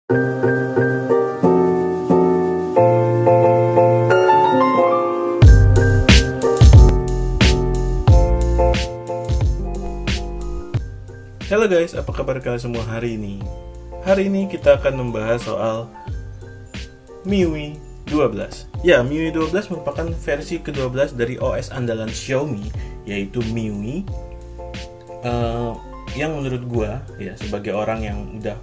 Halo guys, apa kabar kalian semua hari ini? Hari ini kita akan membahas soal MIUI 12. Ya, MIUI 12 merupakan versi ke-12 dari OS andalan Xiaomi, yaitu MIUI. Yang menurut gua, ya sebagai orang yang udah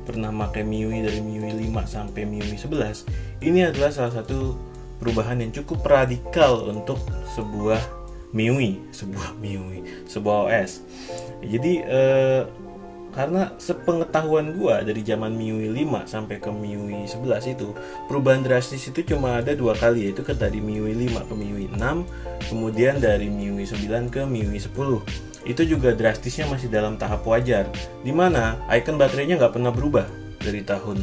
pernah pakai MIUI dari MIUI 5 sampai MIUI 11, ini adalah salah satu perubahan yang cukup radikal untuk sebuah OS. Jadi karena sepengetahuan gua dari zaman MIUI 5 sampai ke MIUI 11 itu perubahan drastis itu cuma ada 2 kali, yaitu dari MIUI 5 ke MIUI 6, kemudian dari MIUI 9 ke MIUI 10. Itu juga drastisnya masih dalam tahap wajar, dimana icon baterainya nggak pernah berubah dari tahun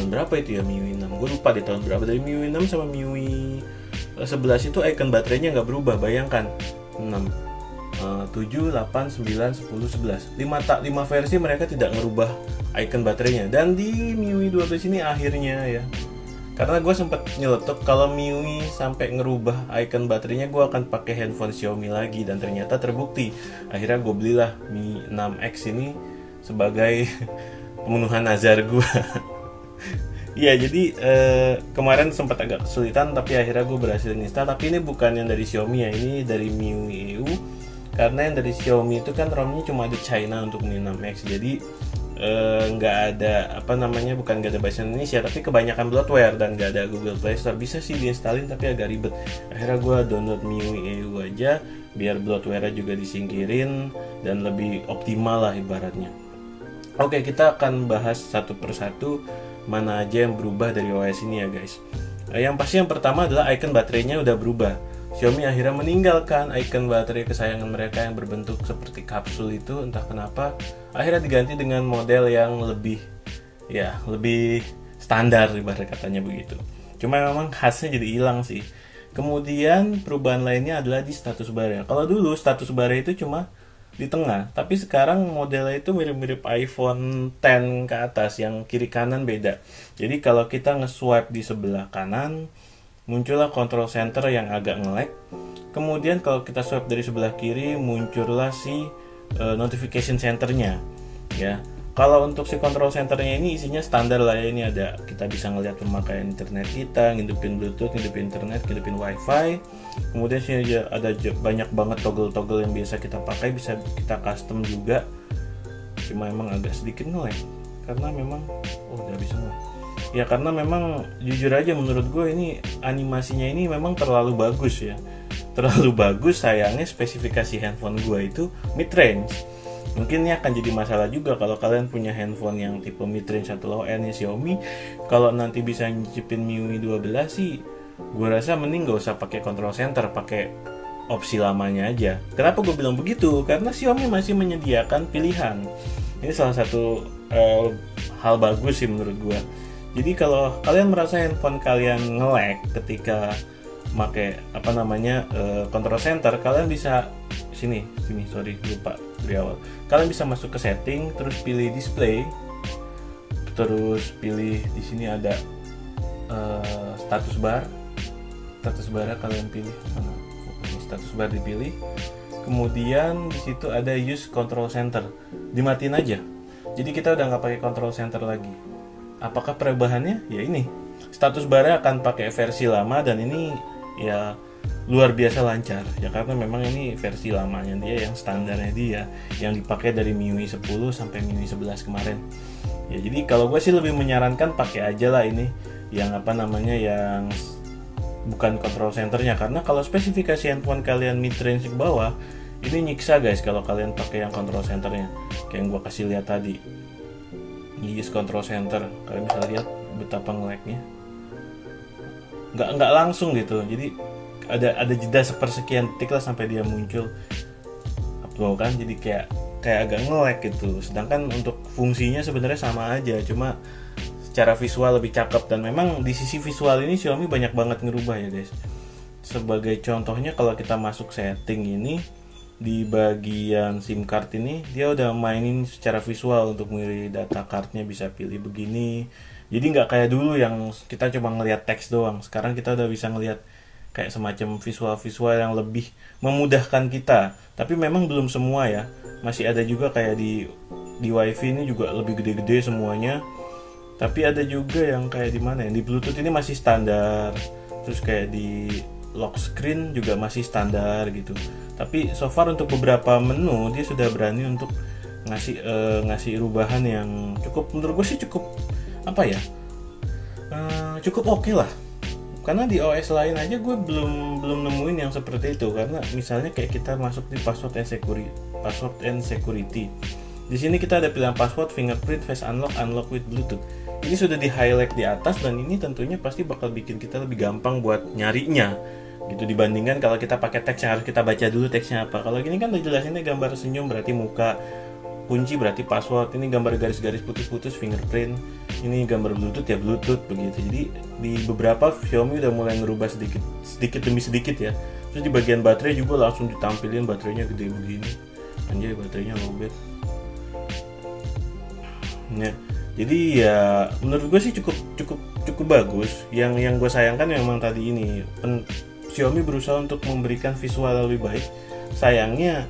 berapa itu ya, MIUI 6, gue lupa di tahun berapa. Dari MIUI 6 sama MIUI 11 itu icon baterainya nggak berubah. Bayangkan 6, 7, 8, 9, 10, 11 5 versi mereka tidak merubah icon baterainya. Dan di MIUI 12 ini akhirnya ya, karena gue sempat nyeletuk kalau MIUI sampai ngerubah icon baterainya gue akan pakai handphone Xiaomi lagi, dan ternyata terbukti. Akhirnya gue belilah Mi 6X ini sebagai pemenuhan nazar gue. Iya, jadi kemarin sempat agak kesulitan, tapi akhirnya gue berhasil install. Tapi ini bukan yang dari Xiaomi ya, ini dari MIUI EU. Karena yang dari Xiaomi itu kan ROM-nya cuma ada China untuk Mi 6X, jadi nggak ada bukan nggak ada bahasa Indonesia, tapi kebanyakan bloatware dan nggak ada Google Play Store. Bisa sih diinstalin tapi agak ribet. Akhirnya gue download MIUI EU aja, biar bloatware juga disingkirin dan lebih optimal lah ibaratnya. Oke, kita akan bahas satu persatu mana aja yang berubah dari OS ini ya guys. Yang pasti yang pertama adalah icon baterainya udah berubah. Xiaomi akhirnya meninggalkan icon baterai kesayangan mereka yang berbentuk seperti kapsul itu, entah kenapa akhirnya diganti dengan model yang lebih standar ibarat katanya begitu. Cuma memang khasnya jadi hilang sih. Kemudian perubahan lainnya adalah di status bar. Kalau dulu status bar itu cuma di tengah, tapi sekarang modelnya itu mirip-mirip iPhone X ke atas, yang kiri kanan beda. Jadi kalau kita nge-swipe di sebelah kanan, muncullah control center yang agak nge-lag. Kemudian kalau kita swipe dari sebelah kiri, muncullah si notification centernya ya. Kalau untuk si control centernya ini isinya standar lah ya. Ini ada, kita bisa ngelihat pemakaian internet kita, ngidupin Bluetooth, ngidupin internet, ngidupin WiFi. Kemudian sini ada banyak banget toggle-toggle yang biasa kita pakai, bisa kita custom juga. Cuma emang agak sedikit nge-lag karena memang udah bisa nge-lag. Ya karena memang jujur aja menurut gue ini animasinya ini memang terlalu bagus ya. Terlalu bagus, sayangnya spesifikasi handphone gue itu mid-range. Mungkin ini akan jadi masalah juga kalau kalian punya handphone yang tipe mid-range atau low-end ya Xiaomi. Kalau nanti bisa nyicipin MIUI 12 sih, gue rasa mending gak usah pakai control center, pakai opsi lamanya aja. Kenapa gue bilang begitu? Karena Xiaomi masih menyediakan pilihan. Ini salah satu hal bagus sih menurut gue. Jadi kalau kalian merasa handphone kalian nge-lag ketika pakai control center, kalian bisa lupa dari awal. Kalian bisa masuk ke setting, terus pilih display, terus pilih di sini ada status bar. Status barnya kalian pilih mana? Status bar dipilih. Kemudian di situ ada use control center, dimatiin aja. Jadi kita udah nggak pakai control center lagi. Apakah perubahannya? Ya ini, status barnya akan pakai versi lama, dan ini ya luar biasa lancar ya, karena memang ini versi lamanya dia, yang standarnya dia, yang dipakai dari MIUI 10 sampai MIUI 11 kemarin. Ya jadi kalau gue sih lebih menyarankan pakai aja lah ini yang yang bukan control centernya, karena kalau spesifikasi handphone kalian mid range ke bawah, ini nyiksa guys kalau kalian pakai yang control centernya kayak yang gue kasih lihat tadi. Use control center, kalian bisa lihat betapa nge-lag-nya. Nggak langsung gitu, jadi ada jeda sepersekian detik lah sampai dia muncul upload kan, jadi kayak agak nge-lag gitu. Sedangkan untuk fungsinya sebenarnya sama aja, cuma secara visual lebih cakep. Dan memang di sisi visual ini Xiaomi banyak banget ngerubah ya guys. Sebagai contohnya, kalau kita masuk setting ini, di bagian SIM card ini dia udah mainin secara visual untuk memilih data cardnya, bisa pilih begini. Jadi nggak kayak dulu yang kita cuma ngelihat teks doang. Sekarang kita udah bisa ngelihat kayak semacam visual-visual yang lebih memudahkan kita. Tapi memang belum semua ya. Masih ada juga kayak di WiFi ini juga lebih gede-gede semuanya. Tapi ada juga yang kayak di mana ya? Di Bluetooth ini masih standar. Terus kayak di lock screen juga masih standar gitu. Tapi so far untuk beberapa menu dia sudah berani untuk ngasih rubahan yang cukup, menurut gue sih cukup apa ya, cukup oke lah. Karena di OS lain aja gue belum nemuin yang seperti itu. Karena misalnya kayak kita masuk di password and security. Di sini kita ada pilihan password, fingerprint, face unlock with Bluetooth. Ini sudah di highlight di atas, dan ini tentunya pasti bakal bikin kita lebih gampang buat nyarinya gitu, dibandingkan kalau kita pakai teks yang harus kita baca dulu teksnya apa. Kalau gini kan udah jelasinnya gambar senyum berarti muka, kunci berarti password, ini gambar garis-garis putus-putus fingerprint, ini gambar Bluetooth ya Bluetooth begitu. Jadi di beberapa Xiaomi udah mulai ngerubah sedikit demi sedikit ya. Terus di bagian baterai juga langsung ditampilin baterainya gede begini, anjay baterainya lowbat. Nah, jadi ya menurut gue sih cukup bagus. Yang gue sayangkan memang tadi ini Xiaomi berusaha untuk memberikan visual yang lebih baik. Sayangnya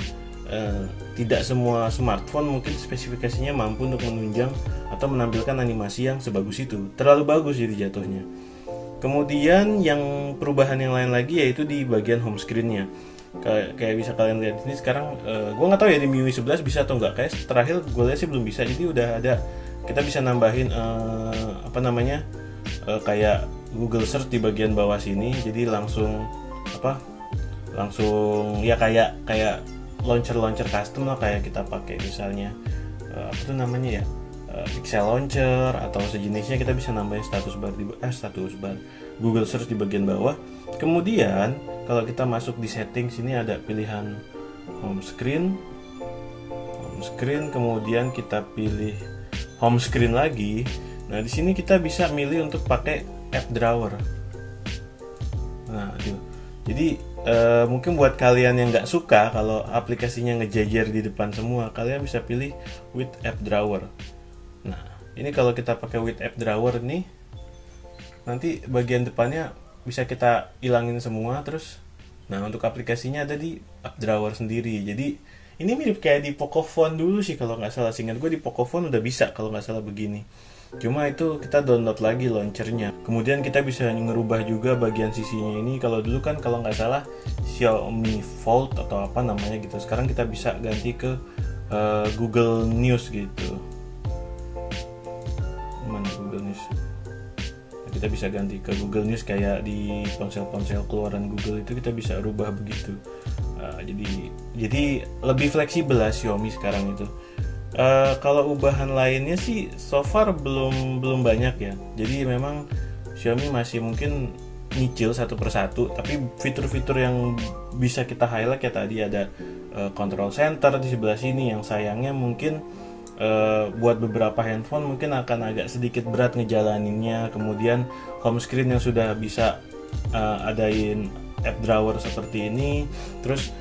tidak semua smartphone mungkin spesifikasinya mampu untuk menunjang atau menampilkan animasi yang sebagus itu. Terlalu bagus jadi jatuhnya. Kemudian yang perubahan yang lain lagi yaitu di bagian home screen-nya. Kayak bisa kalian lihat ini sekarang, gue nggak tahu ya di MIUI 11 bisa atau nggak. Kayak terakhir gue lihat sih belum bisa. Jadi udah ada, kita bisa nambahin kayak Google Search di bagian bawah sini. Jadi langsung ya kayak launcher custom lah, kayak kita pakai misalnya Pixel Launcher atau sejenisnya. Kita bisa nambahin status bar Google Search di bagian bawah. Kemudian kalau kita masuk di settings, ini ada pilihan home screen, kemudian kita pilih home screen lagi. Nah, di sini kita bisa milih untuk pakai app drawer. Nah, jadi mungkin buat kalian yang nggak suka kalau aplikasinya ngejajar di depan semua, kalian bisa pilih with app drawer. Nah, ini kalau kita pakai with app drawer nih, nanti bagian depannya bisa kita ilangin semua. Terus, nah untuk aplikasinya ada di app drawer sendiri. Jadi ini mirip kayak di Pocophone dulu sih kalau nggak salah. Seingat gue di Pocophone udah bisa kalau nggak salah begini. Cuma itu kita download lagi launchernya. Kemudian kita bisa ngerubah juga bagian sisinya ini. Kalau dulu kan kalau nggak salah Xiaomi Fold atau apa namanya gitu. Sekarang kita bisa ganti ke Google News gitu. Mana Google News? Kita bisa ganti ke Google News kayak di ponsel-ponsel keluaran Google itu, kita bisa rubah begitu. Jadi lebih fleksibel lah Xiaomi sekarang itu. Kalau ubahan lainnya sih so far belum banyak ya. Jadi memang Xiaomi masih mungkin nyicil satu persatu. Tapi fitur-fitur yang bisa kita highlight ya tadi ada control center di sebelah sini, yang sayangnya mungkin buat beberapa handphone mungkin akan agak sedikit berat ngejalaninnya. Kemudian home screen yang sudah bisa adain app drawer seperti ini. Terus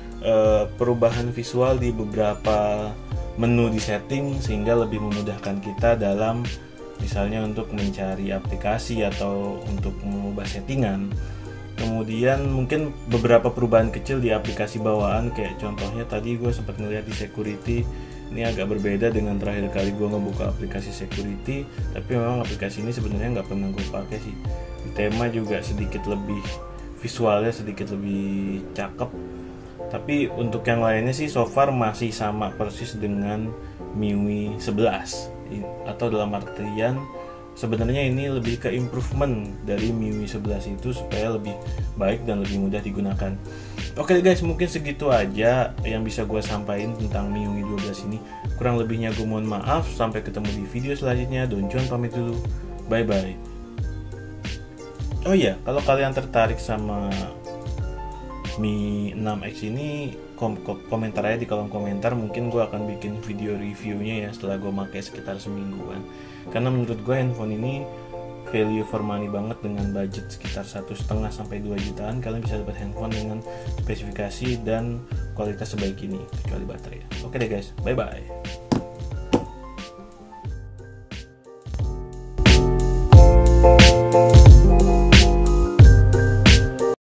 perubahan visual di beberapa menu di setting sehingga lebih memudahkan kita dalam misalnya untuk mencari aplikasi atau untuk mengubah settingan. Kemudian mungkin beberapa perubahan kecil di aplikasi bawaan, kayak contohnya tadi gue sempat ngeliat di security. Ini agak berbeda dengan terakhir kali gue ngebuka aplikasi security, tapi memang aplikasi ini sebenarnya nggak pernah gue pakai sih. Tema juga sedikit lebih, visualnya sedikit lebih cakep. Tapi untuk yang lainnya sih so far masih sama persis dengan MIUI 11. Atau dalam artian sebenarnya ini lebih ke improvement dari MIUI 11 itu supaya lebih baik dan lebih mudah digunakan. Oke guys, mungkin segitu aja yang bisa gue sampaikan tentang MIUI 12 ini. Kurang lebihnya gue mohon maaf. Sampai ketemu di video selanjutnya. Donjon pamit dulu. Bye bye. Oh iya, kalau kalian tertarik sama Mi 6X ini, komentar aja di kolom komentar. Mungkin gue akan bikin video reviewnya ya setelah gue pakai sekitar semingguan. Karena menurut gue handphone ini value for money banget. Dengan budget sekitar 1,5 sampai 2 jutaan kalian bisa dapat handphone dengan spesifikasi dan kualitas sebaik ini kecuali baterai. Oke deh guys, bye bye.